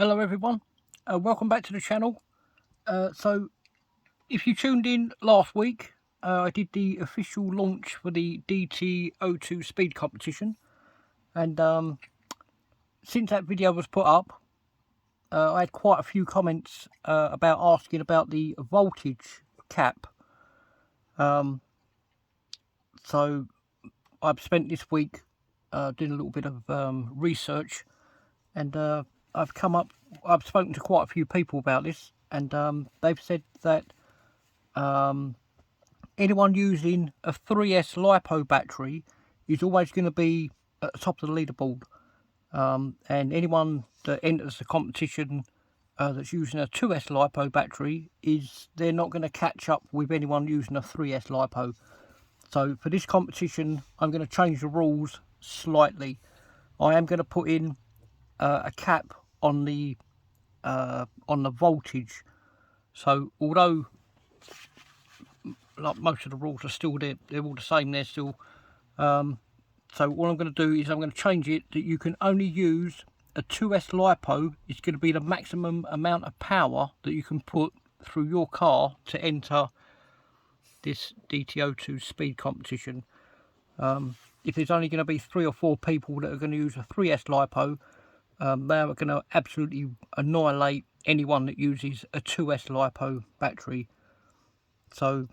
Hello everyone, welcome back to the channel. So if you tuned in last week, I did the official launch for the DT-02 speed competition, and since that video was put up, I had quite a few comments about asking about the voltage cap. So I've spent this week doing a little bit of research, and I've spoken to quite a few people about this, and they've said that anyone using a 3S LiPo battery is always going to be at the top of the leaderboard, and anyone that enters the competition that's using a 2S LiPo battery they're not going to catch up with anyone using a 3S LiPo. So for this competition, I'm going to change the rules slightly. I am going to put in a cap on the voltage. So although like most of the rules are still there, they're all the same, they're still so what I'm going to do is I'm going to change it that you can only use a 2S LiPo. It's going to be the maximum amount of power that you can put through your car to enter this DT-02 speed competition. If there's only going to be 3 or 4 people that are going to use a 3S LiPo, they are going to absolutely annihilate anyone that uses a 2S LiPo battery. So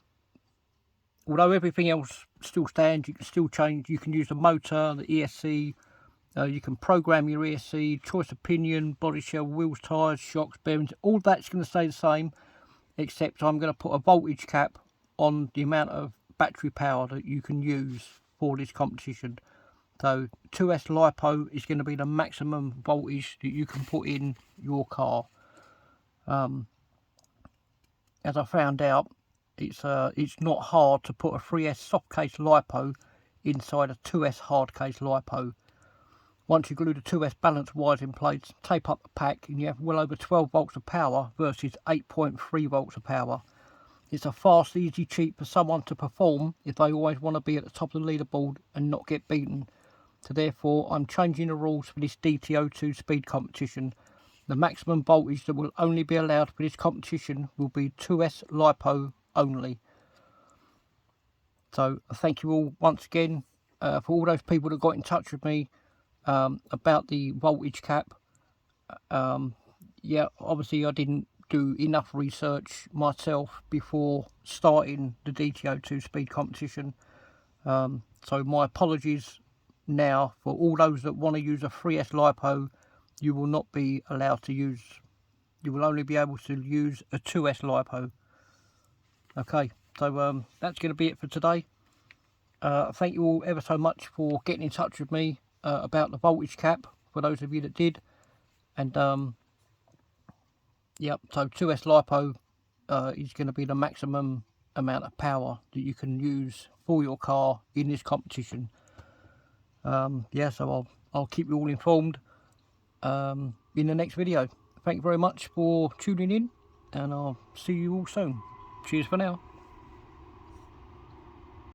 although everything else still stands, you can still change. You can use the motor, the ESC, you can program your ESC, choice of pinion, body shell, wheels, tyres, shocks, bearings. All that's going to stay the same, except I'm going to put a voltage cap on the amount of battery power that you can use for this competition. So 2S LiPo is going to be the maximum voltage that you can put in your car. As I found out, it's not hard to put a 3S soft case LiPo inside a 2S hard case LiPo. Once you glue the 2S balance wires in place, tape up the pack, and you have well over 12 volts of power versus 8.3 volts of power. It's a fast, easy, cheap for someone to perform if they always want to be at the top of the leaderboard and not get beaten. So therefore, I'm changing the rules for this DT-02 speed competition. The maximum voltage that will only be allowed for this competition will be 2S LiPo only. So thank you all once again for all those people that got in touch with me about the voltage cap. Yeah, obviously I didn't do enough research myself before starting the DT-02 speed competition. So my apologies now for all those that want to use a 3S LiPo. You will not be allowed to use, you will only be able to use a 2S LiPo. Okay, so that's going to be it for today. Thank you all ever so much for getting in touch with me about the voltage cap, for those of you that did. And yep, so 2S LiPo is going to be the maximum amount of power that you can use for your car in this competition. Yeah, so I'll keep you all informed in the next video. Thank you very much for tuning in, and I'll see you all soon. Cheers for now.